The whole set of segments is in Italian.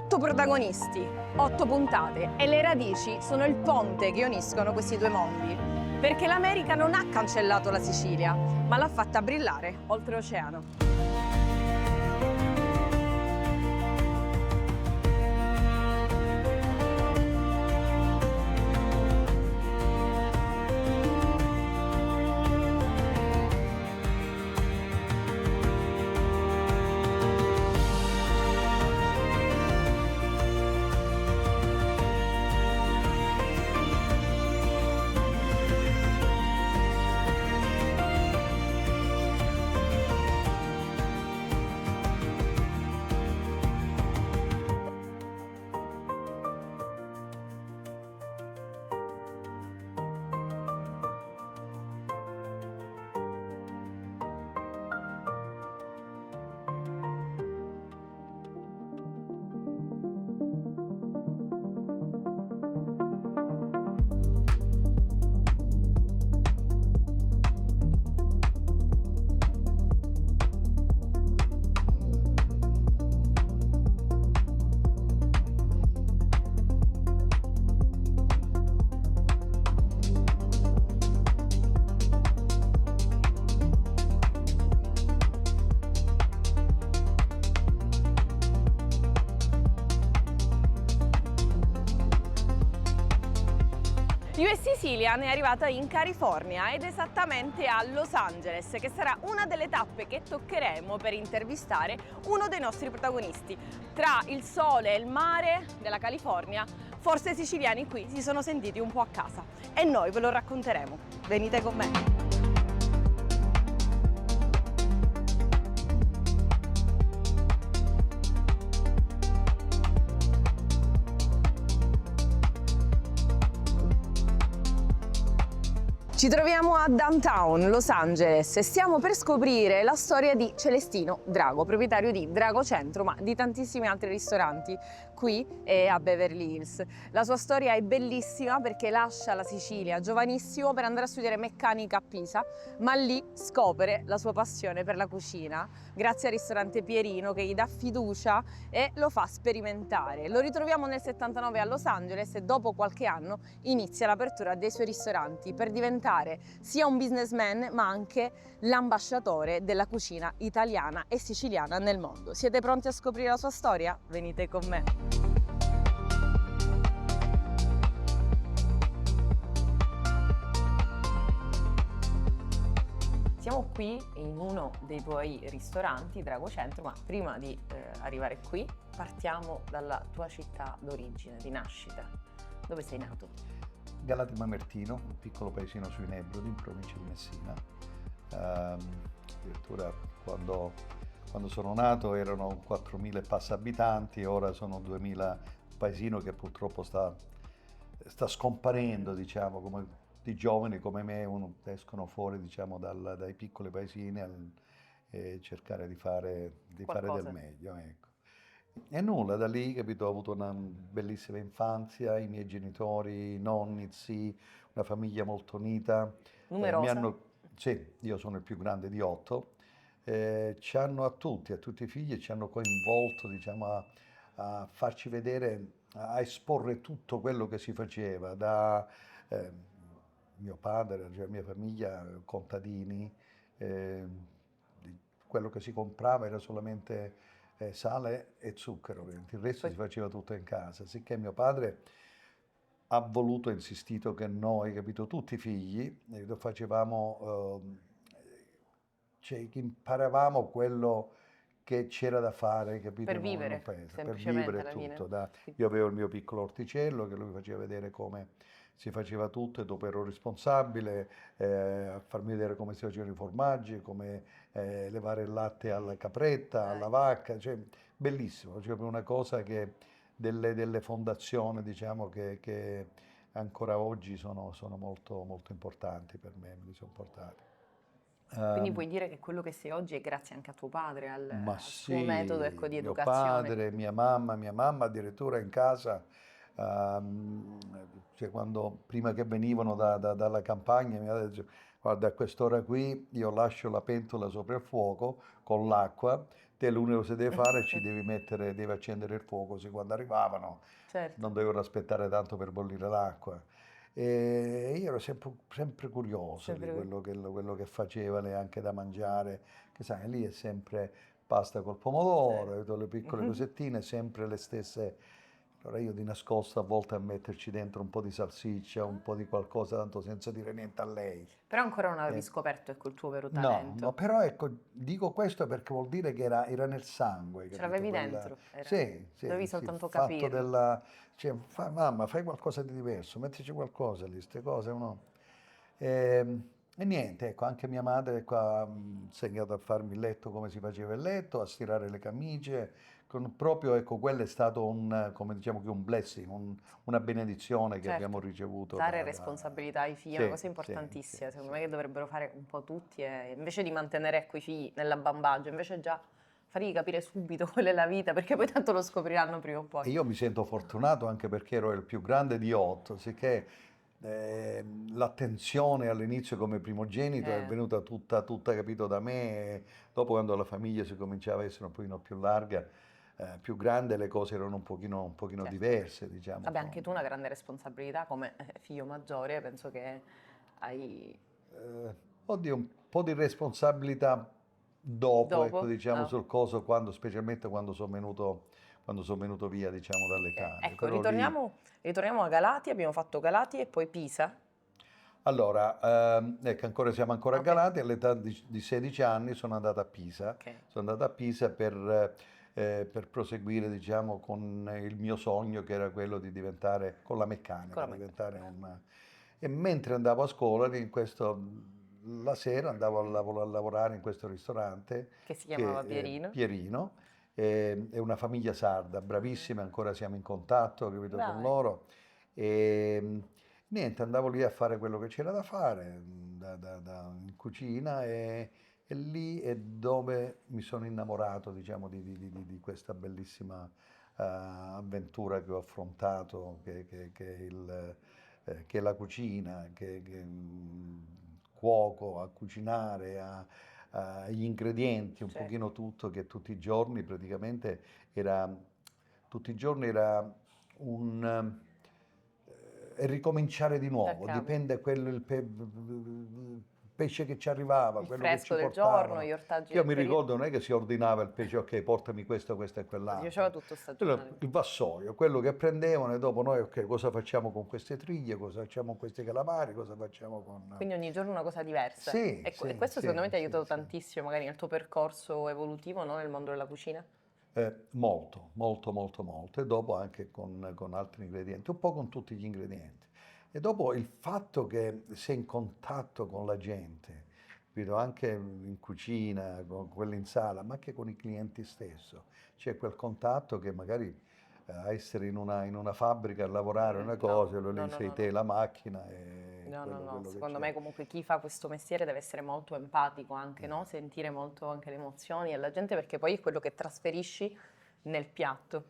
8 protagonisti, 8 puntate e le radici sono il ponte che uniscono questi due mondi. Perché l'America non ha cancellato la Sicilia, ma l'ha fatta brillare oltreoceano. US Sicilian è arrivata in California ed esattamente a Los Angeles, che sarà una delle tappe che toccheremo per intervistare uno dei nostri protagonisti. Tra il sole e il mare della California, forse i siciliani qui si sono sentiti un po' a casa e noi ve lo racconteremo. Venite con me! Ci troviamo a downtown Los Angeles e stiamo per scoprire la storia di Celestino Drago, proprietario di Drago Centro, ma di tantissimi altri ristoranti qui e a Beverly Hills. La sua storia è bellissima perché lascia la Sicilia giovanissimo per andare a studiare meccanica a Pisa, ma lì scopre la sua passione per la cucina grazie al ristorante Pierino che gli dà fiducia e lo fa sperimentare. Lo ritroviamo nel 79 a Los Angeles e dopo qualche anno inizia l'apertura dei suoi ristoranti per diventare sia un businessman ma anche l'ambasciatore della cucina italiana e siciliana nel mondo. Siete pronti a scoprire la sua storia? Venite con me! Siamo qui in uno dei tuoi ristoranti, Drago Centro, ma prima di arrivare qui partiamo dalla tua città d'origine, di nascita. Dove sei nato? Galati Mamertino, un piccolo paesino sui Nebrodi, in provincia di Messina. Addirittura quando sono nato erano 4.000 e passa abitanti, ora sono 2.000, un paesino che purtroppo sta scomparendo, diciamo, come di giovani come me escono fuori, diciamo, dai piccoli paesini e cercare di fare del meglio, ecco. E nulla, da lì, capito, ho avuto una bellissima infanzia, i miei genitori, i nonni, zii, una famiglia molto unita. Numerosa? Sì, io sono il più grande di 8. Ci hanno a tutti i figli, ci hanno coinvolto, diciamo, a farci vedere, a esporre tutto quello che si faceva, da mio padre, la mia famiglia, contadini, quello che si comprava era solamente sale e zucchero, il resto si faceva tutto in casa, sicché mio padre ha voluto e insistito che noi, capito, tutti i figli, lo facevamo, cioè, imparavamo quello che c'era da fare, capito, Per vivere, per vivere tutto. Io avevo il mio piccolo orticello che lui mi faceva vedere come si faceva tutto e dopo ero responsabile a farmi vedere come si facevano i formaggi, come levare il latte alla capretta, alla vacca, cioè bellissimo, cioè una cosa che delle fondazioni, diciamo, che ancora oggi sono molto, molto importanti per me, mi sono portati. Quindi vuoi dire che quello che sei oggi è grazie anche a tuo padre, al suo sì, metodo, ecco, di mio educazione? padre, mia mamma addirittura in casa, cioè prima che venivano dalla campagna, mi ha detto, guarda, a quest'ora qui io lascio la pentola sopra il fuoco con l'acqua, te l'unico che si deve fare, ci devi mettere, devi accendere il fuoco, così quando arrivavano Certo, non dovevano aspettare tanto per bollire l'acqua. E io ero sempre curioso di sempre quello che facevano anche da mangiare, che sai, lì è sempre pasta col certo. pomodoro, e tutte le piccole cosettine, sempre le stesse. Allora io di nascosto a volte a metterci dentro un po' di salsiccia, un po' di qualcosa, tanto senza dire niente a lei. Però ancora non avevi Eh, scoperto, ecco, il tuo vero no, no, talento. però ecco, dico questo perché vuol dire che era nel sangue, Ce capito? l'avevi dentro, Sì, dovevi sì, sì, il soltanto fatto capirlo. della. Cioè, mamma, fai qualcosa di diverso, mettici qualcosa lì, queste cose, no? E niente, ecco, anche mia madre qua ha insegnato a farmi il letto come si faceva il letto, a stirare le camicie, proprio, ecco, quello è stato come diciamo che un blessing, una benedizione che abbiamo Certo, ricevuto dare responsabilità ai figli è una Sì, cosa sì, sì, importantissima, secondo sì. me che dovrebbero fare un po' tutti, e invece di mantenere ecco, i figli nella bambagia, invece già fargli capire subito qual è la vita, perché poi tanto lo scopriranno prima o poi. E io mi sento fortunato anche perché ero il più grande di 8, sicché l'attenzione all'inizio come primogenito è Eh, venuta tutta capito da me, e dopo quando la famiglia si cominciava a essere un pochino più larga, più grande, le cose erano un pochino certo. diverse, diciamo. Vabbè, anche tu una grande responsabilità come figlio maggiore, penso che hai Oddio, un po' di responsabilità dopo, ecco, dopo. diciamo, sul coso, specialmente quando son venuto via, diciamo, dalle Ok. case. Ecco, Però lì. ritorniamo a Galati, abbiamo fatto Galati e poi Pisa. Allora, ecco, siamo ancora a Ok, Galati, all'età di 16 anni sono andato a Pisa, ok, per proseguire, diciamo, con il mio sogno che era quello di diventare, con la con meccanica, la meccanica. diventare un. E mentre andavo a scuola, la sera andavo a lavorare in questo ristorante, Che si che chiamava è Pierino. Pierino, è una famiglia sarda, bravissima, ancora siamo in contatto, capito, con Dai, loro. E, niente, andavo lì a fare quello che c'era da fare, in cucina, e lì è dove mi sono innamorato, diciamo, di questa bellissima avventura che ho affrontato, che è che è la cucina, cuoco a cucinare, agli ingredienti, un certo, pochino tutto, che tutti i giorni praticamente era, tutti i giorni era un e ricominciare di da nuovo, capo. dipende pesce che ci arrivava, Il quello che fresco ci del giorno, portavano. gli ortaggi Io del mi periodo. ricordo non è che si ordinava il pesce, ok, portami questo, questo e Si faceva quell'altro. tutto Quello, stagionale. il vassoio, quello che prendevano e dopo noi, ok, cosa facciamo con queste triglie, cosa facciamo con questi calamari, cosa facciamo con. Quindi ogni giorno una cosa diversa. Sì, E sì, questo secondo me sì, ti ha sì, aiutato sì. tantissimo, magari nel tuo percorso evolutivo, no? Nel mondo della cucina. Molto, molto, molto, molto. E dopo anche con altri ingredienti, un po' con tutti gli ingredienti. E dopo il fatto che sei in contatto con la gente, vedo anche in cucina, con quelli in sala, ma anche con i clienti stesso. C'è quel contatto che magari essere in una fabbrica a lavorare una No, cosa, quello no, lì no, sei no, te, no. la macchina e No, no, quello, no, quello che secondo c'è. me comunque chi fa questo mestiere deve essere molto empatico anche, no? Sentire molto anche le emozioni della gente perché poi è quello che trasferisci nel piatto.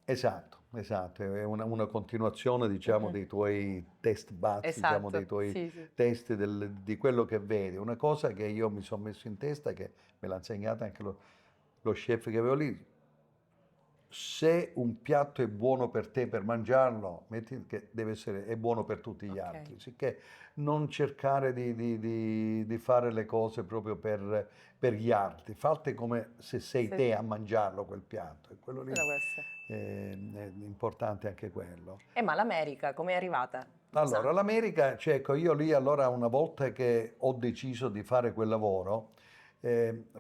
Esatto, esatto, è una continuazione, diciamo, Mhm. dei tuoi test buds, diciamo, dei Esatto, tuoi sì, sì. test di quello che vedi. Una cosa che io mi sono messo in testa, che me l'ha insegnata anche lo chef che avevo lì, se un piatto è buono per te per mangiarlo, metti che è buono per tutti gli Ok. altri, sicché non cercare di fare le cose proprio per gli altri, fatte come se sei Sì, te a mangiarlo quel piatto, e quello lì quello può essere. è importante anche quello. Ma l'America come è arrivata? Lo Allora, sa? l'America, cioè, ecco, io lì allora una volta che ho deciso di fare quel lavoro,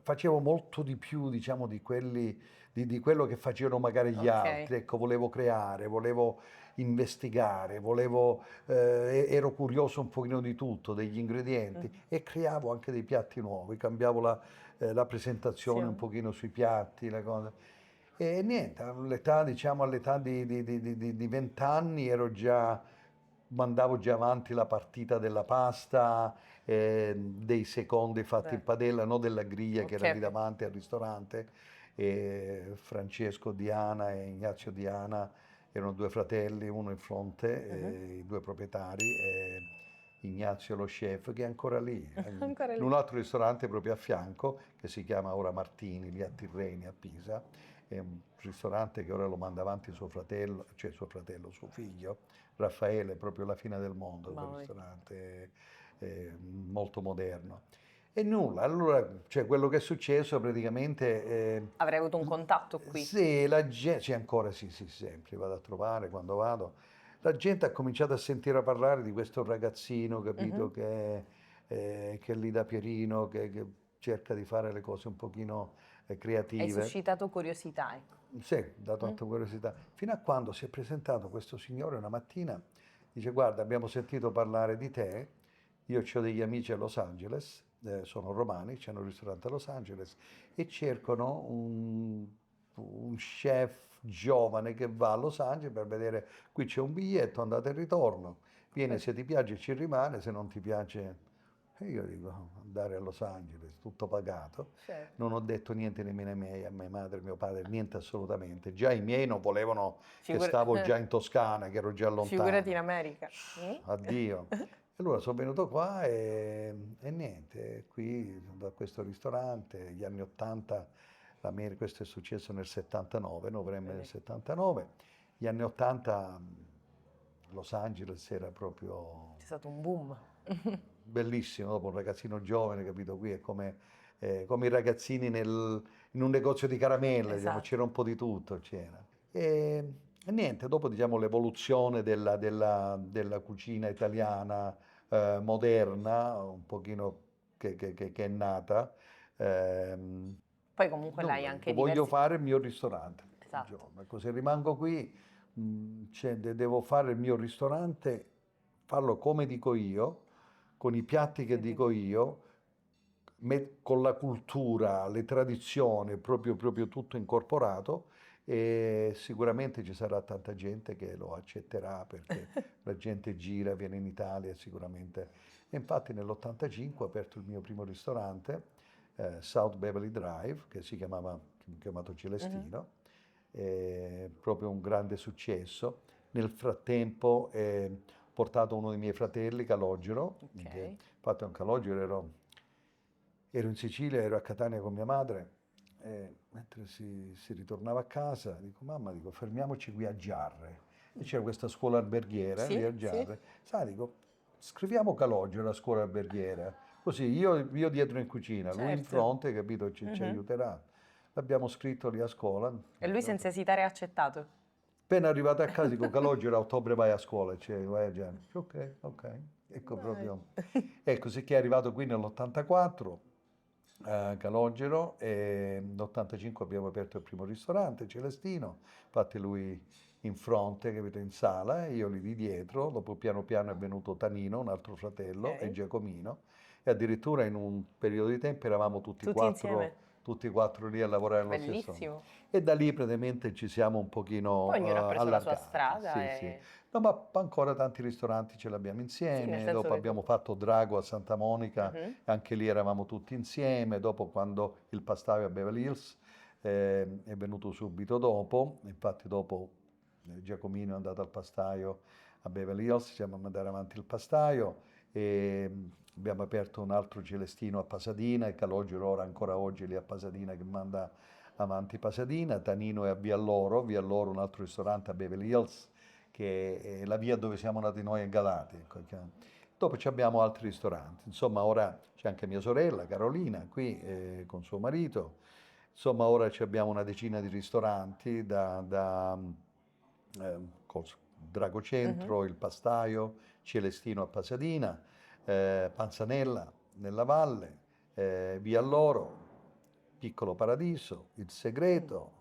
facevo molto di più, diciamo, di quello che facevano magari gli Ok. altri. Ecco, volevo creare, volevo investigare, ero curioso un pochino di tutto, degli ingredienti, Mhm. e creavo anche dei piatti nuovi, cambiavo la Sì, presentazione un pochino sui piatti, le cose. E niente, diciamo, all'età di 20 anni mandavo già avanti la partita della pasta, dei secondi fatti beh, in padella, non della griglia che ok, era lì ok. davanti al ristorante. E Francesco Diana e Ignazio Diana erano due fratelli, uno in fronte, Mhm. i due proprietari. E Ignazio lo chef, che è ancora lì, Ancora in lì. un altro ristorante proprio a fianco, che si chiama ora Martini, lì a Tirreni, a Pisa. È un ristorante che ora lo manda avanti suo figlio, Raffaele, proprio la fine del mondo, quel Mamma mia. ristorante molto moderno. E nulla, allora, cioè, quello che è successo praticamente... Avrei avuto un contatto qui. sì, la gente, sì, ancora sì, sì, sempre, vado a trovare quando vado. La gente ha cominciato a sentire parlare di questo ragazzino, capito, Mhm. che è lì da Pierino, che cerca di fare le cose un pochino Hai creative. suscitato curiosità, ecco. Sì, da Mm? tanta curiosità. Fino a quando si è presentato questo signore una mattina, dice: Guarda, abbiamo sentito parlare di te. Io ho degli amici a Los Angeles, sono romani, c'hanno un ristorante a Los Angeles e cercano un chef giovane che va a Los Angeles per vedere. Qui c'è un biglietto, andata e ritorno. Vieni, se ti piace ci rimane, se non ti piace. E io dico: andare a Los Angeles, tutto pagato. Certo. Non ho detto niente nemmeno ai miei, a mia madre, a mio padre, niente assolutamente. Già i miei non volevano che Figur- stavo già in Toscana, che ero già Figurati in lontano. America. Mm? Addio. E allora sono venuto qua e niente, qui da questo ristorante, gli anni 80, questo è successo nel 79, novembre del Vedi. 79, gli anni 80 Los Angeles era proprio C'è stato un boom. bellissimo, dopo un ragazzino giovane, capito? Qui è come i ragazzini in un negozio di caramelle, diciamo, Esatto. c'era un po' di tutto, c'era. E niente, dopo diciamo l'evoluzione della cucina italiana moderna, un pochino che è nata, ehm, Poi comunque l'hai nulla, anche dico, voglio diversi. fare il mio ristorante un Esatto. giorno. Ecco, se rimango qui, devo fare il mio ristorante, farlo come dico io, con i piatti che Vedi. dico io, con la cultura, le tradizioni, proprio tutto incorporato e sicuramente ci sarà tanta gente che lo accetterà perché la gente gira, viene in Italia sicuramente. E infatti nell'85 ho aperto il mio primo ristorante, South Beverly Drive, che chiamato Mhm. Celestino, proprio un grande successo. Nel frattempo ho portato uno dei miei fratelli, Calogero, che Ok. infatti è un Calogero, ero in Sicilia, ero a Catania con mia madre, e mentre si ritornava a casa, dico: Mamma, dico, fermiamoci qui a Giarre. E c'era questa scuola alberghiera lì Sì, a sì. Giarre. Sai, dico, scriviamo Calogero, la scuola alberghiera. Così io dietro in cucina, lui in Certo. fronte, capito, ci Mhm. aiuterà. L'abbiamo scritto lì a scuola. E lui senza esitare ha accettato. Appena arrivato a casa dico: Calogero, a ottobre vai a scuola, cioè, vai a Giarre. Ok, ok. Ecco Dai. proprio. Ecco, sì che è arrivato qui nell'84 a Calogero e nell'85 abbiamo aperto il primo ristorante, Celestino, infatti lui in fronte, capito, in sala e io lì di dietro, dopo piano piano è venuto Tanino, un altro fratello, e Ok. Giacomino e addirittura in un periodo di tempo eravamo Tutti insieme. tutti e quattro lì a lavorare nello stesso. Bellissimo. E da lì praticamente ci siamo un Poi pochino ognuno ha preso la sua allargati, strada sì, sì. e... No, ma ancora tanti ristoranti ce l'abbiamo Sì, nel insieme, senso dopo che abbiamo comunque... fatto Drago a Santa Monica, Mhm. anche lì eravamo tutti insieme, dopo quando il pastaio a Beverly Hills è venuto subito dopo, infatti dopo Giacomino è andato al pastaio a Beverly Hills, siamo andati avanti il pastaio e abbiamo aperto un altro Celestino a Pasadena e Calogero ora ancora oggi è lì a Pasadena che manda avanti Pasadena, Tanino è a Via Loro un altro ristorante a Beverly Hills che è la via dove siamo nati noi a Galati. Ecco. Dopo abbiamo altri ristoranti, insomma ora c'è anche mia sorella Carolina qui con suo marito, insomma ora abbiamo una decina di ristoranti col Drago Mhm. Centro, il Pastaio, Celestino a Pasadena, Panzanella nella Valle, Via Loro, Piccolo Paradiso, Il Mm. Segreto,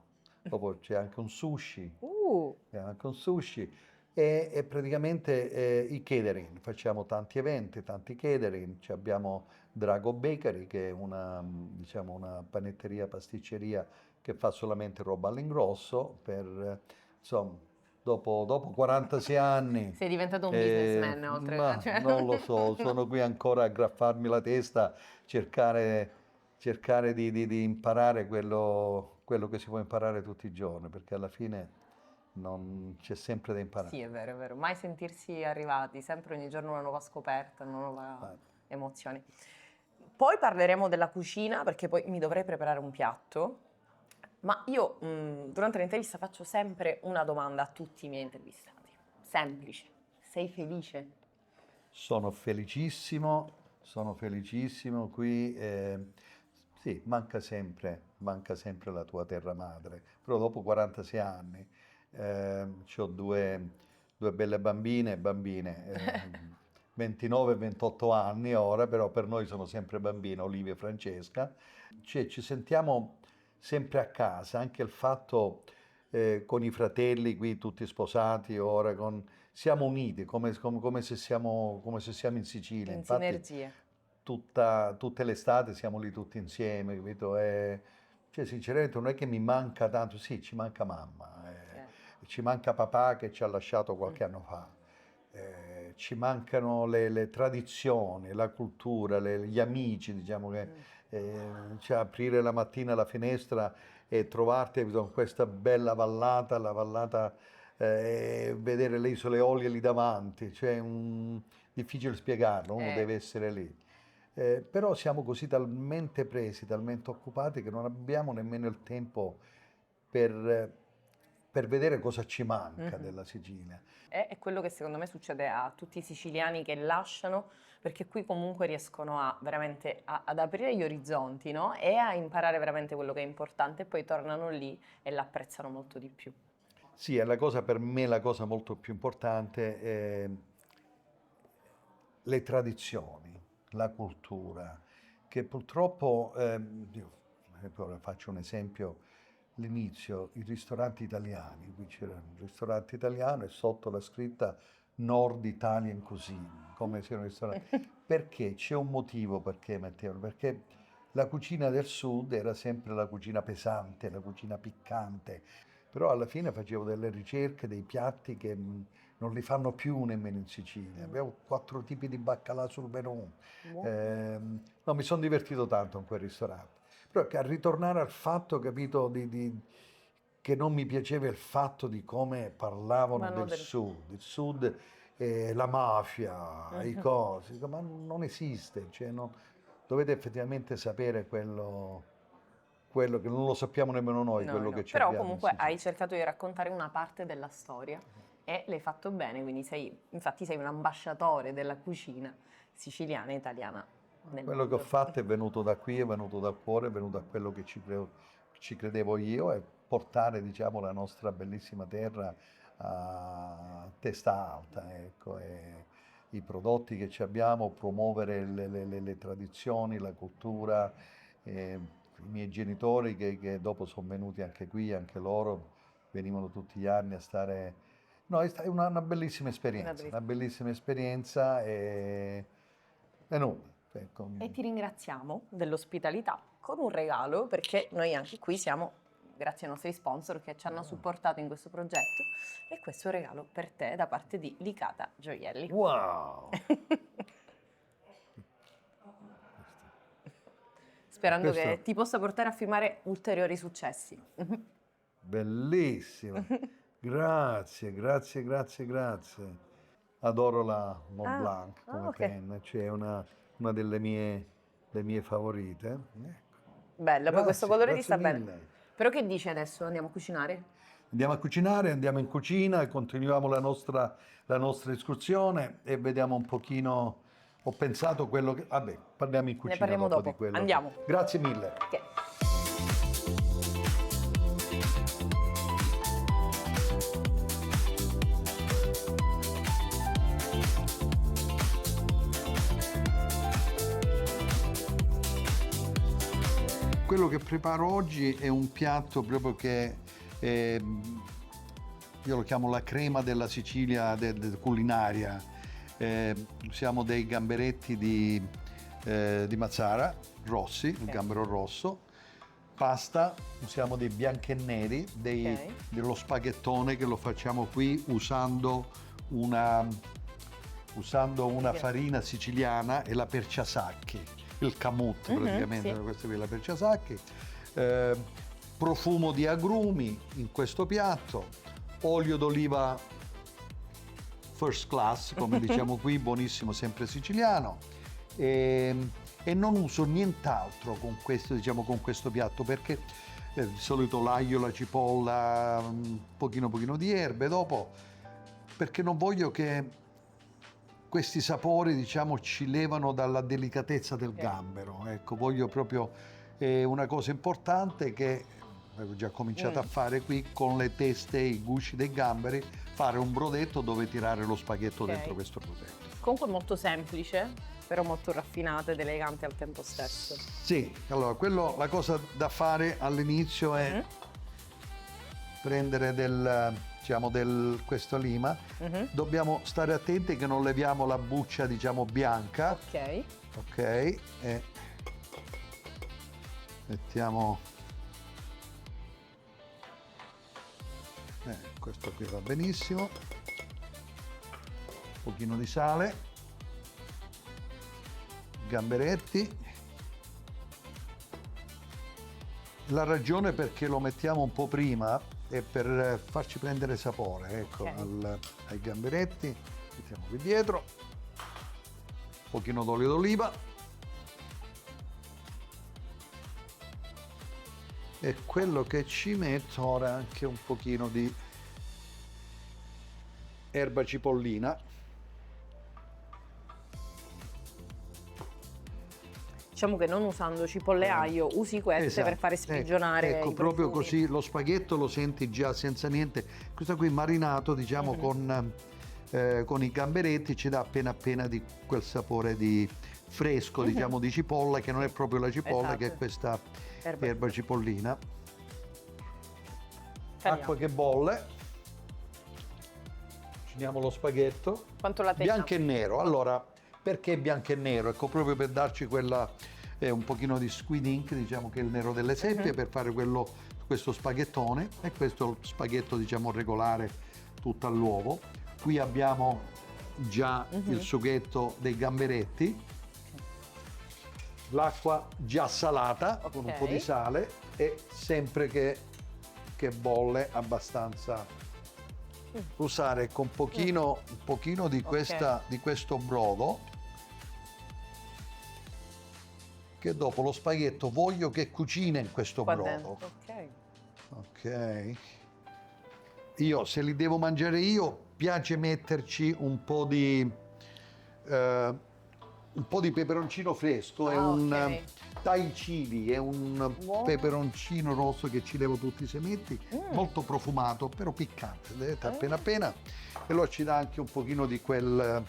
dopo Uh, c'è anche un sushi e praticamente i catering, facciamo tanti eventi, tanti catering, abbiamo Drago Bakery che è diciamo, una panetteria, pasticceria che fa solamente roba all'ingrosso insomma, dopo 46 anni, sei diventato un businessman oltre... ma Cioè, non lo so, no. sono qui ancora a graffarmi la testa, cercare di imparare quello che si può imparare tutti i giorni, perché alla fine non c'è sempre da imparare. Sì, è vero, mai sentirsi arrivati, sempre ogni giorno una nuova scoperta, una nuova emozione. Poi parleremo della cucina, perché poi mi dovrei preparare un piatto, ma io durante l'intervista faccio sempre una domanda a tutti i miei intervistati, semplice: sei felice? Sono felicissimo qui. Sì, manca sempre la tua terra madre, però dopo 46 anni ho due belle bambine, 29 e 28 anni ora, però per noi sono sempre bambine, Olivia e Francesca. Cioè, ci sentiamo sempre a casa, anche il fatto con i fratelli qui tutti sposati ora, siamo uniti come se siamo in Sicilia. In Infatti sinergia. tutte le estate siamo lì tutti insieme, capito? Cioè, sinceramente non è che mi manca tanto, sì, ci manca mamma, ci manca papà che ci ha lasciato qualche anno fa, ci mancano le tradizioni, la cultura, gli amici, diciamo che cioè, aprire la mattina la finestra e trovarti con questa bella vallata, la vallata, e vedere le isole Eolie lì davanti, cioè difficile spiegarlo, uno deve essere lì. Però siamo così talmente presi, talmente occupati che non abbiamo nemmeno il tempo per vedere cosa ci manca della Sicilia. È quello che secondo me succede a tutti i siciliani che lasciano, perché qui comunque riescono a veramente ad aprire gli orizzonti, no? E a imparare veramente quello che è importante, e poi tornano lì e l'apprezzano molto di più. Sì, per me la cosa molto più importante è le tradizioni, la cultura, che purtroppo, ora faccio un esempio, l'inizio, i ristoranti italiani, qui c'era un ristorante italiano e sotto la scritta Nord Italian Cuisine, come se era un ristorante. Perché? C'è un motivo perché mettevano, perché la cucina del sud era sempre la cucina pesante, la cucina piccante, però alla fine facevo delle ricerche, dei piatti che non li fanno più nemmeno in Sicilia. Abbiamo 4 tipi di baccalà sul menù. No, mi sono divertito tanto in quel ristorante. Però a ritornare al fatto, capito, che non mi piaceva il fatto di come parlavano del sud. Il sud, la mafia, i cosi, ma non esiste. Cioè, dovete effettivamente sapere quello che non lo sappiamo nemmeno noi, quello che ci Però abbiamo. comunque hai cercato di raccontare una parte della storia e l'hai fatto bene, quindi infatti sei un ambasciatore della cucina siciliana e italiana nel Quello mondo. che ho fatto è venuto da qui, è venuto dal cuore, è venuto da quello che ci credevo io, e portare, diciamo, la nostra bellissima terra a testa alta, ecco, e i prodotti che ci abbiamo, promuovere le tradizioni, la cultura. I miei genitori che dopo sono venuti anche qui, anche loro venivano tutti gli anni a stare. No, è stata una bellissima esperienza, e nulla. E ti ringraziamo dell'ospitalità con un regalo, perché noi anche qui siamo grazie ai nostri sponsor che ci hanno supportato in questo progetto, e questo è un regalo per te da parte di Licata Gioielli. Wow! Sperando che ti possa portare a firmare ulteriori successi. Bellissima! Grazie. Adoro la Mont Blanc come penna, cioè una delle mie favorite. Ecco. Bella, poi questo colore ti sta mille. bene. Però che dici adesso? Andiamo a cucinare? Andiamo a cucinare, andiamo in cucina e continuiamo la nostra escursione e vediamo un pochino. Ho pensato quello che. Vabbè, parliamo in cucina. Ne parliamo dopo. Di quello. Andiamo. Grazie mille. Okay. Quello che preparo oggi è un piatto proprio che io lo chiamo la crema della Sicilia culinaria. Usiamo dei gamberetti di Mazara rossi, il gambero rosso, pasta, usiamo dei bianchi e neri, dello spaghettone che lo facciamo qui usando una farina siciliana e la perciasacchi. Il camut praticamente, questa qui è la perciasacchi, profumo di agrumi in questo piatto, olio d'oliva first class, come diciamo qui, buonissimo, sempre siciliano. E non uso nient'altro con questo, diciamo, con questo piatto, perché di solito l'aglio, la cipolla, un pochino di erbe dopo, perché non voglio che questi sapori, diciamo, ci levano dalla delicatezza del gambero. Ecco, voglio proprio una cosa importante che avevo già cominciato a fare qui con le teste e i gusci dei gamberi, fare un brodetto dove tirare lo spaghetto dentro questo brodetto. Comunque molto semplice, però molto raffinato ed elegante al tempo stesso. Sì, allora la cosa da fare all'inizio è prendere questo lima. Dobbiamo stare attenti che non leviamo la buccia, diciamo, bianca. Ok, e mettiamo, questo qui va benissimo, un pochino di sale, gamberetti. La ragione perché lo mettiamo un po' prima è per farci prendere sapore, ecco, ai gamberetti. Mettiamo qui dietro un pochino d'olio d'oliva e quello che ci metto ora anche un pochino di erba cipollina. Diciamo che non usando cipolle e aglio, usi queste per fare sprigionare ecco, i proprio profumi. così lo spaghetto lo senti già senza niente. Questo qui marinato, diciamo, con i gamberetti ci dà appena di quel sapore di fresco, diciamo, di cipolla, che non è proprio la cipolla, che è questa erba cipollina. Acqua che bolle. Cuciniamo lo spaghetto. Quanto la teniamo? Bianco e nero. Allora, perché bianco e nero? Ecco, proprio per darci un pochino di squid ink, diciamo, che è il nero delle seppie, per fare questo spaghettone. E questo è lo spaghetto, diciamo, regolare, tutto all'uovo. Qui abbiamo già il sughetto dei gamberetti, l'acqua già salata con un po' di sale, e sempre che bolle abbastanza, usare con un pochino di questo brodo, che dopo lo spaghetto voglio che cucina in questo brodo. Ok. Io, se li devo mangiare io, piace metterci un po' di peperoncino fresco e un Thai chili, è un peperoncino rosso che ci levo tutti i semetti, molto profumato, però piccante, vedete, appena, e allora ci dà anche un pochino di quel,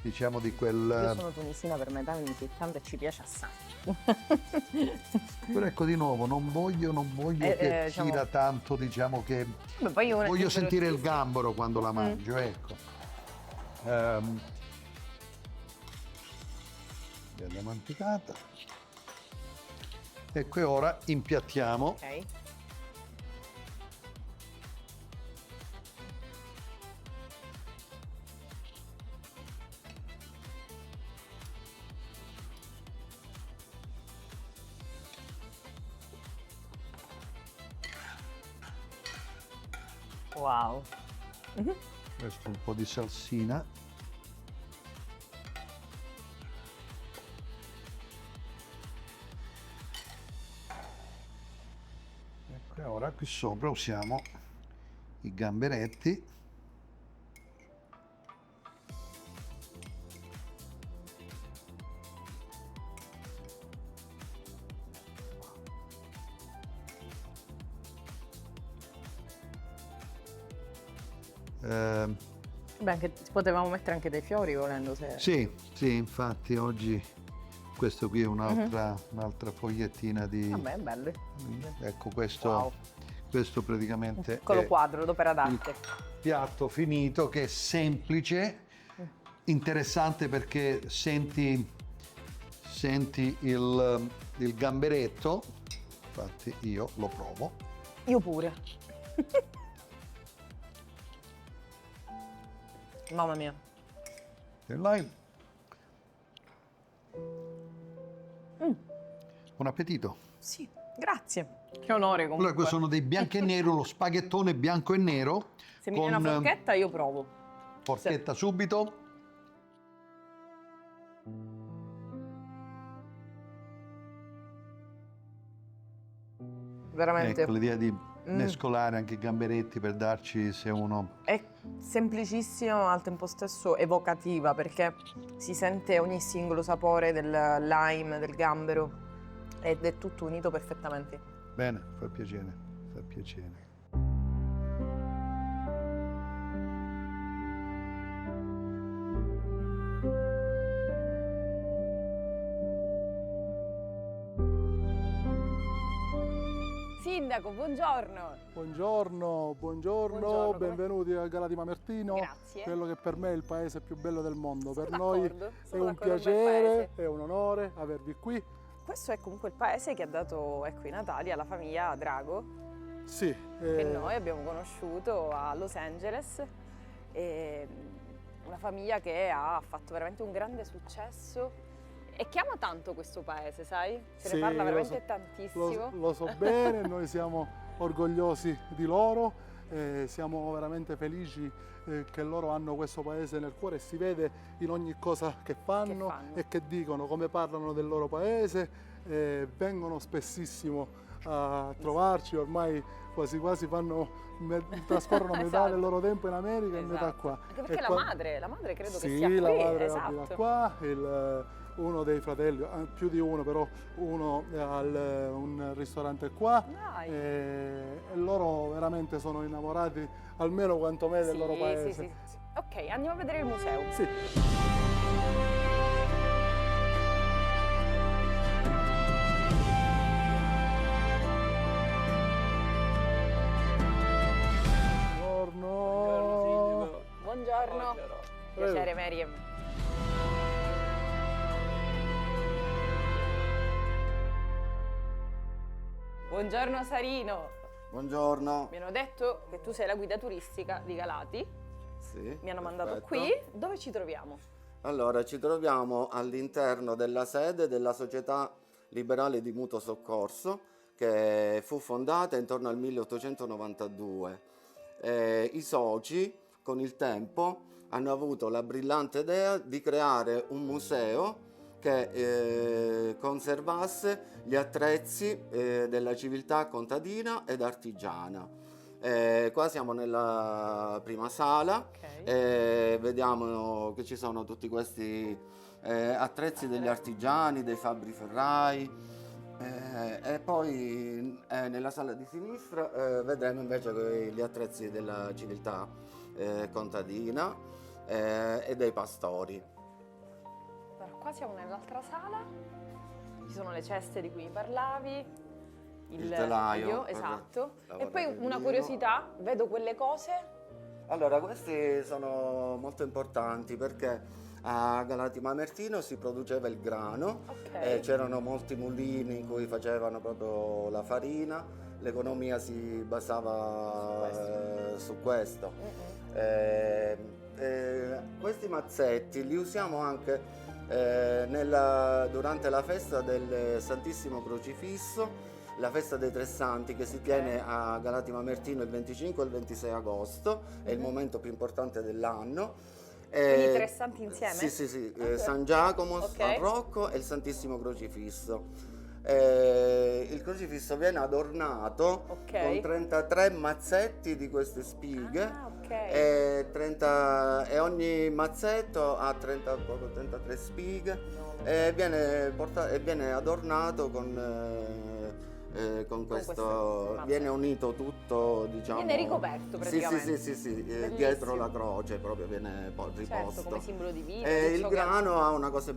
diciamo, di quel... Io sono tunisina per metà, quindi piccante ci piace assai. Però ecco, di nuovo, non voglio che tira tanto, diciamo, che... voglio sentire il gambero quando la mangio, ecco. Bella manticata. Ecco, e ora impiattiamo. Wow. Questo un po' di salsina. Ecco, e ora qui sopra usiamo i gamberetti. Beh, potevamo mettere anche dei fiori volendo. Sì, infatti oggi questo qui è un'altra fogliettina di... Vabbè, bello. Ecco, questo praticamente un piccolo quadro d'opera d'arte. Il piatto finito, che è semplice, interessante, perché senti il gamberetto. Infatti io lo provo. Io pure. Mamma mia. Buon appetito. Sì. Grazie, che onore comunque. Allora, questi sono dei bianco e nero, lo spaghettone bianco e nero. Se mi viene una forchetta io provo. Forchetta subito. Veramente. Ecco, l'idea di mescolare anche i gamberetti per darci, se uno... È semplicissima ma al tempo stesso evocativa perché si sente ogni singolo sapore del lime, del gambero ed è tutto unito perfettamente. Bene, fa piacere, fa piacere. Sindaco, buongiorno. Buongiorno, benvenuti a Gala di Mamertino. Grazie. Quello che per me è il paese più bello del mondo. Sono per noi d'accordo, è sono un d'accordo, un bel piacere, paese. è un onore avervi qui. Questo è comunque il paese che ha dato i natali alla famiglia Drago, Sì, che noi abbiamo conosciuto a Los Angeles. E una famiglia che ha fatto veramente un grande successo e che ama tanto questo paese, sai? Se sì, ne parla lo veramente so- tantissimo. Lo so bene, noi siamo orgogliosi di loro, siamo veramente felici che loro hanno questo paese nel cuore e si vede in ogni cosa che fanno e che dicono, come parlano del loro paese, vengono spessissimo a trovarci, ormai quasi quasi trascorrono metà Esatto. del loro tempo in America e metà Esatto. qua. Anche perché E la madre credo che sì, sia qui. la madre Esatto. abita qua, uno dei fratelli, più di uno però, uno ha un ristorante qua Dai. e loro veramente sono innamorati almeno quanto me del loro paese. Sì. Ok, andiamo a vedere il museo. Sì. Buongiorno. Buongiorno. Piacere, Meriem. Buongiorno Sarino. Buongiorno. Mi hanno detto che tu sei la guida turistica di Galati. Sì, Mi hanno mandato perfetto. qui. Dove ci troviamo? Allora, ci troviamo all'interno della sede della Società Liberale di Mutuo Soccorso, che fu fondata intorno al 1892. I soci, con il tempo, hanno avuto la brillante idea di creare un museo che conservasse gli attrezzi della civiltà contadina ed artigiana. Qua siamo nella prima sala, vediamo che ci sono tutti questi attrezzi degli artigiani, dei fabbri ferrai, e poi nella sala di sinistra vedremo invece gli attrezzi della civiltà contadina e dei pastori. Allora, qua siamo nell'altra sala. Ci sono le ceste di cui parlavi. Il telaio per esatto. E lavorare poi il una vino. curiosità, vedo quelle cose. Allora, questi sono molto importanti perché a Galati Mamertino si produceva il grano, Ok. c'erano molti mulini in cui facevano proprio la farina, l'economia si basava su questo. Questi mazzetti li usiamo anche durante la festa del Santissimo Crocifisso, la festa dei Tre Santi che si tiene a Galati Mamertino il 25 e il 26 agosto, è il momento più importante dell'anno. Quindi tre santi insieme? Sì, San Giacomo, Ok. San Rocco e il Santissimo Crocifisso. Il crocifisso viene adornato Ok. con 33 mazzetti di queste spighe. Ah, ok. E ogni mazzetto ha 33 spighe e viene adornato con questo, mazzetto. viene unito tutto, diciamo. Viene ricoperto praticamente. Sì, Bellissimo. dietro la croce proprio viene riposto. Certo, come simbolo di vita. E di il ciò che- grano ha una cosa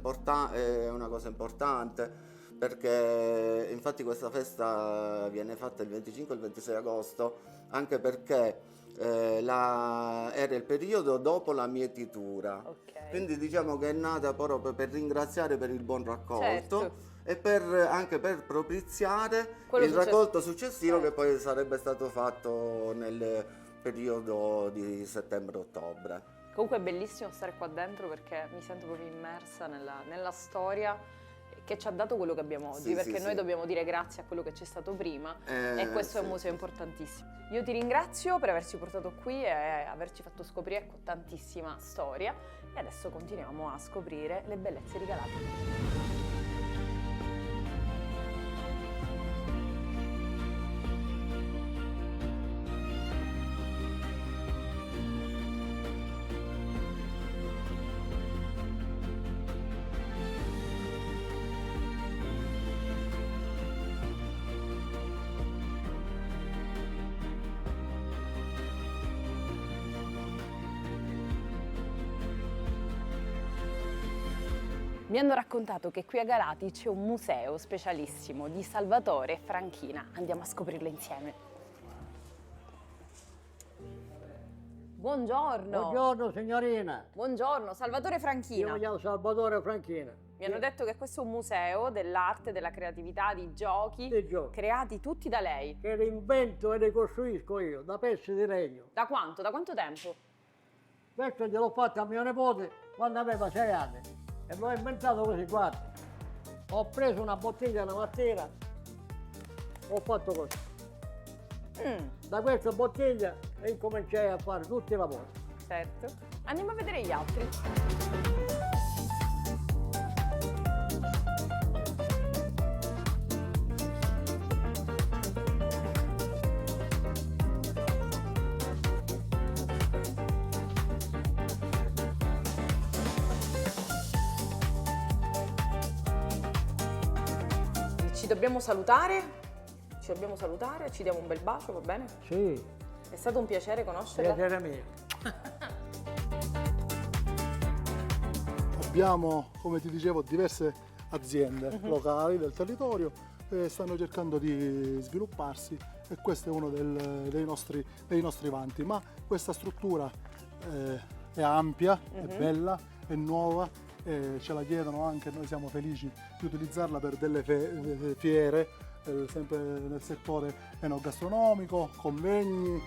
importante perché infatti questa festa viene fatta il 25 e il 26 agosto anche perché era il periodo dopo la mietitura. Ok. Quindi diciamo che è nata proprio per ringraziare per il buon raccolto Certo. e anche per propiziare Quello il raccolto Certo. successivo che poi sarebbe stato fatto nel periodo di settembre-ottobre. Comunque è bellissimo stare qua dentro perché mi sento proprio immersa nella storia che ci ha dato quello che abbiamo oggi, Sì, perché sì, noi sì. dobbiamo dire grazie a quello che c'è stato prima e questo è un Sì. museo importantissimo. Io ti ringrazio per averci portato qui e averci fatto scoprire tantissima storia e adesso continuiamo a scoprire le bellezze di Galati. Mi hanno raccontato che qui a Galati c'è un museo specialissimo di Salvatore Franchina. Andiamo a scoprirlo insieme. Buongiorno. Buongiorno signorina, Buongiorno, Salvatore io Franchina. mi chiamo Salvatore Franchina. Mi hanno detto che questo è un museo dell'arte, della creatività, di giochi, Di giochi. creati tutti da lei. Che l'invento e ricostruisco io, da pezzi di legno. Da quanto? Da quanto tempo? Questo gliel'ho fatto a mio nipote quando aveva 6 anni e l'ho inventato così, guarda. Ho preso una bottiglia una mattina, ho fatto così. Da questa bottiglia e incominciai a fare tutti i lavori. Certo. Andiamo a vedere gli altri. Ci dobbiamo salutare? Ci dobbiamo salutare? Ci diamo un bel bacio, va bene? Sì, È stato un piacere conoscerla. piacere mio. Abbiamo, come ti dicevo, diverse aziende locali del territorio che stanno cercando di svilupparsi e questo è uno dei nostri vanti. Ma questa struttura è ampia, è bella, è nuova, ce la chiedono anche, noi siamo felici di utilizzarla per delle fiere, sempre nel settore enogastronomico, convegni.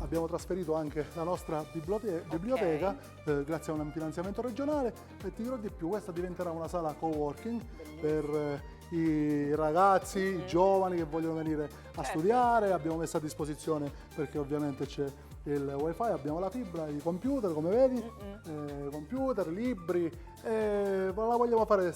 Abbiamo trasferito anche la nostra biblioteca grazie a un finanziamento regionale e ti dirò di più, questa diventerà una sala co-working per i ragazzi, i giovani che vogliono venire a studiare. Abbiamo messo a disposizione, perché ovviamente c'è il wifi, abbiamo la fibra, i computer come vedi, computer, libri, la vogliamo fare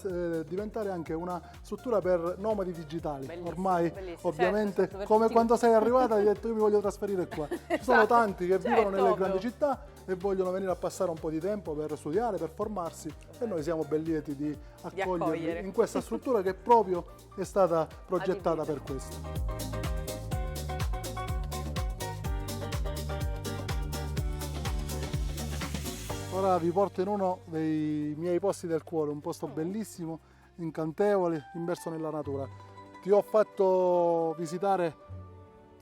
diventare anche una struttura per nomadi digitali. Bellissimo, Ormai bellissimo. ovviamente Certo, come tutti- quando sei arrivata hai detto io mi voglio trasferire qua. Ci sono Esatto. tanti che vivono Certo, nelle ovvio. grandi città e vogliono venire a passare un po' di tempo per studiare, per formarsi e noi siamo ben lieti di accogliere. accoglierli in questa struttura che proprio è stata progettata per questo. Ora vi porto in uno dei miei posti del cuore, un posto bellissimo, incantevole, immerso nella natura. Ti ho fatto visitare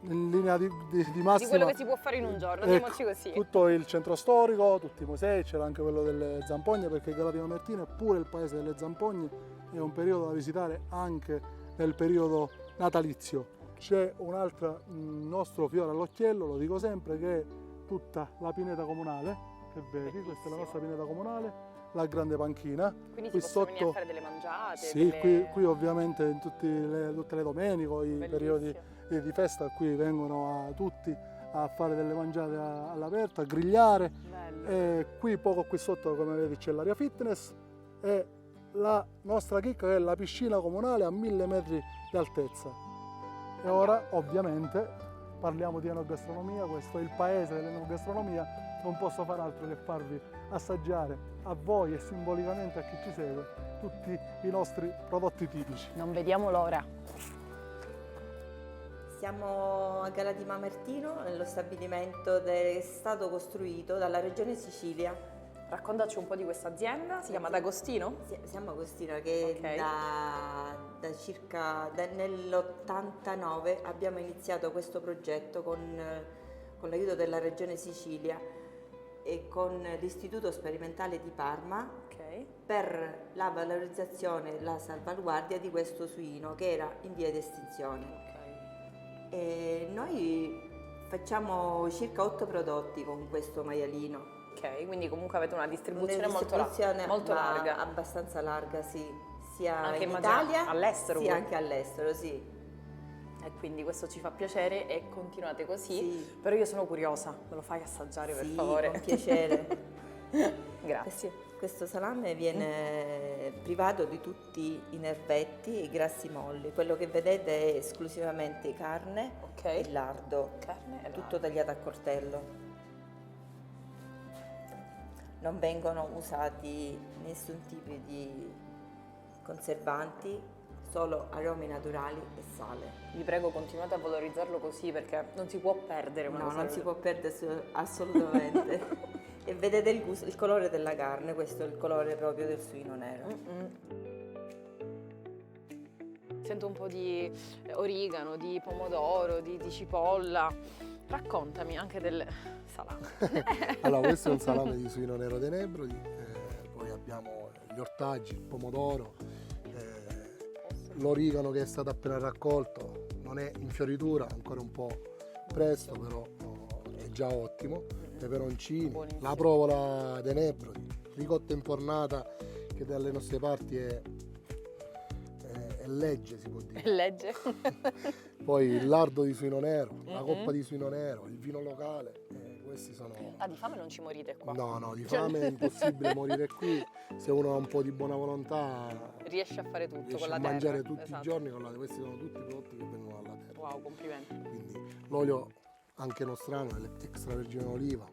in linea di massima Di quello che si può fare in un giorno, andiamoci così. tutto il centro storico, tutti i musei, c'era anche quello delle zampogne, perché Galati Mamertino è pure il paese delle zampogne, è un periodo da visitare anche nel periodo natalizio. C'è un altro nostro fiore all'occhiello, lo dico sempre, che è tutta la pineta comunale, che vedi, questa è la nostra pineta comunale, la grande panchina. Quindi Qui si possono venire a fare delle mangiate. Sì, delle- qui ovviamente in tutte le domeniche, i Bellissimo. periodi di festa, qui vengono tutti a fare delle mangiate all'aperto, a grigliare. Bello. E poco qui sotto, come vedi, c'è l'area fitness e la nostra chicca che è la piscina comunale a 1000 metri di altezza. E ora ovviamente parliamo di enogastronomia, questo è il paese dell'enogastronomia, non posso fare altro che farvi assaggiare a voi e simbolicamente a chi ci segue tutti i nostri prodotti tipici. Non vediamo l'ora. Siamo a Galati Mamertino, nello stabilimento che è stato costruito dalla Regione Sicilia. Raccontaci un po' di questa azienda, si chiama D'Agostino? Siamo Agostina che Ok. nell'89 abbiamo iniziato questo progetto con l'aiuto della Regione Sicilia e con l'Istituto Sperimentale di Parma Ok. per la valorizzazione e la salvaguardia di questo suino che era in via di estinzione. Ok. E noi facciamo circa 8 prodotti con questo maialino. Ok. Ok, quindi comunque avete una distribuzione Distribuzione, molto ma larga. abbastanza larga, sì, sia Anche in immagino Italia all'estero sia pure. anche all'estero, sì. E quindi questo ci fa piacere e continuate così. Sì. Però io sono curiosa, me lo fai assaggiare per Sì, favore? con piacere. Grazie. Questo salame viene privato di tutti i nervetti e i grassi molli. Quello che vedete è esclusivamente carne Ok. e lardo, Carne e tutto tagliato a coltello. Non vengono usati nessun tipo di conservanti, solo aromi naturali e sale. Vi prego, continuate a valorizzarlo così perché non si può perdere una No, cosa non del- si può perdere assolutamente. E vedete il colore della carne, questo è il colore proprio del suino nero. Sento un po' di origano, di pomodoro, di cipolla. Raccontami anche del salame. Allora, questo è un salame di suino nero dei Nebrodi, poi abbiamo gli ortaggi, il pomodoro, l'origano che è stato appena raccolto, non è in fioritura, ancora un po' presto, però è già ottimo. Peperoncini, Buonissimo. la provola dei Nebrodi, ricotta infornata che dalle nostre parti è legge, si può dire. Legge. Poi il lardo di suino nero, la coppa di suino nero, il vino locale, questi sono... Ah, di fame non ci morite qua. No, di Cioè- fame è impossibile morire qui, se uno ha un po' di buona volontà Riesce a fare tutto riesce con la a terra. mangiare tutti Esatto. i giorni con la terra. Questi sono tutti prodotti che vengono dalla terra. Wow, complimenti. Quindi l'olio anche nostrano è l'extravergine d'oliva.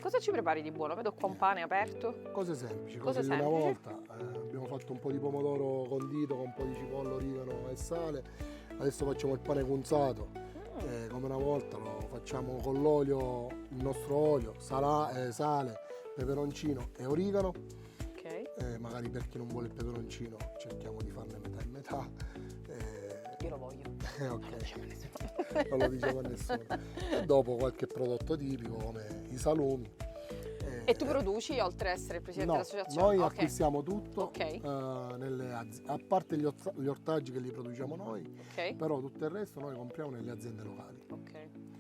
Cosa ci prepari di buono? Vedo qua un pane aperto. Cose semplici, Cose cose di una semplici. volta. Abbiamo fatto un po' di pomodoro condito con un po' di cipolla, origano e sale. Adesso facciamo il pane cunzato. Come una volta lo facciamo con l'olio, il nostro olio, sale, peperoncino e origano. Ok. Magari per chi non vuole il peperoncino cerchiamo di farne metà e metà. Io lo voglio. Ok, non lo diciamo a nessuno. E dopo qualche prodotto tipico come i salumi. E tu produci oltre ad essere il presidente No, dell'associazione? noi Ok. acquistiamo tutto, Ok. a parte gli ortaggi che li produciamo noi, Ok. però tutto il resto noi compriamo nelle aziende locali. Ok.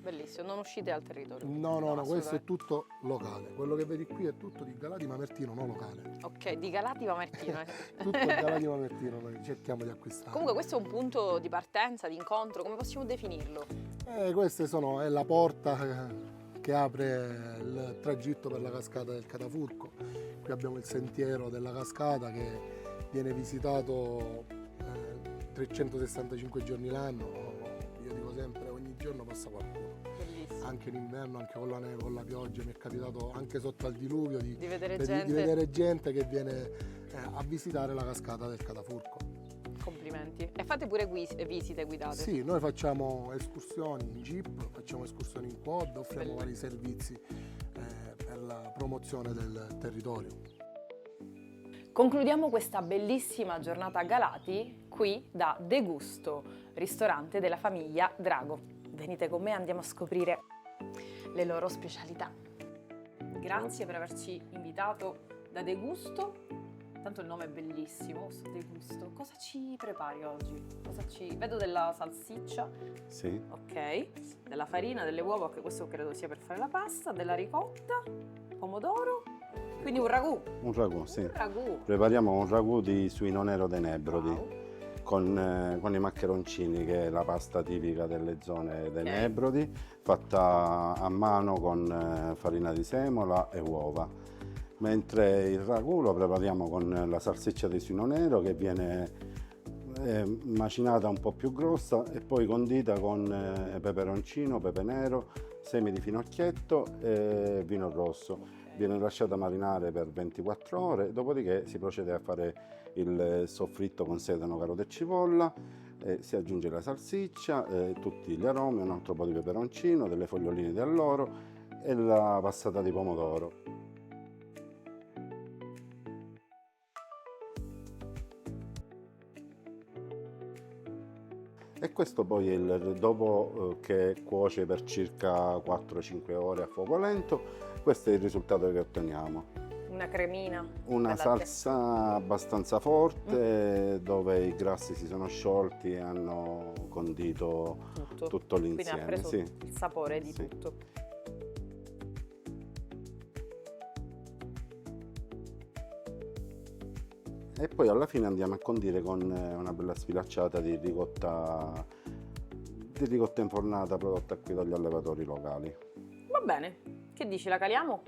Bellissimo, non uscite dal territorio. No, questo è assolutamente. tutto locale. Quello che vedi qui è tutto di Galati Mamertino, non locale. Ok, di Galati Mamertino. Tutto di Galati Mamertino noi cerchiamo di acquistare. Comunque questo è un punto di partenza, di incontro, come possiamo definirlo? Queste è la porta che apre il tragitto per la cascata del Catafurco. Qui abbiamo il sentiero della cascata che viene visitato 365 giorni l'anno. Io dico sempre, ogni giorno passa qualcuno. Bellissimo. Anche in inverno, anche con la neve, con la pioggia, mi è capitato anche sotto al diluvio di vedere di gente. vedere gente che viene a visitare la cascata del Catafurco. Complimenti. E fate pure visite guidate? Sì, noi facciamo escursioni in jeep, facciamo escursioni in quad, offriamo Bello. vari servizi per la promozione del territorio. Concludiamo questa bellissima giornata a Galati qui da De Gusto, ristorante della famiglia Drago. Venite con me, andiamo a scoprire le loro specialità. Grazie per averci invitato da De Gusto. Tanto il nome è bellissimo, De Gusto. Cosa ci prepari oggi? Vedo della salsiccia, Sì, ok, della farina, delle uova, che questo credo sia per fare la pasta, della ricotta, pomodoro, quindi un ragù. un ragù, sì. Un ragù. Prepariamo un ragù di suino nero dei Nebrodi Wow. con i maccheroncini, che è la pasta tipica delle zone dei Ok. Nebrodi, fatta a mano con farina di semola e uova. Mentre il ragù lo prepariamo con la salsiccia di suino nero, che viene macinata un po' più grossa e poi condita con peperoncino, pepe nero, semi di finocchietto e vino rosso. Viene lasciata marinare per 24 ore, dopodiché si procede a fare il soffritto con sedano, carote e cipolla, si aggiunge la salsiccia, tutti gli aromi, un altro po' di peperoncino, delle foglioline di alloro e la passata di pomodoro. E questo poi dopo che cuoce per circa 4-5 ore a fuoco lento, questo è il risultato che otteniamo. Una cremina. Una bella salsa abbastanza forte, dove i grassi si sono sciolti e hanno condito tutto Quindi ha l'insieme. preso Sì. il sapore di Sì. tutto. e poi alla fine andiamo a condire con una bella sfilacciata di ricotta infornata prodotta qui dagli allevatori locali. Va bene, che dici, la caliamo?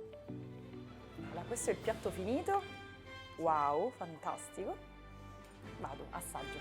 Allora, questo è il piatto finito. Wow, fantastico. Vado, assaggio.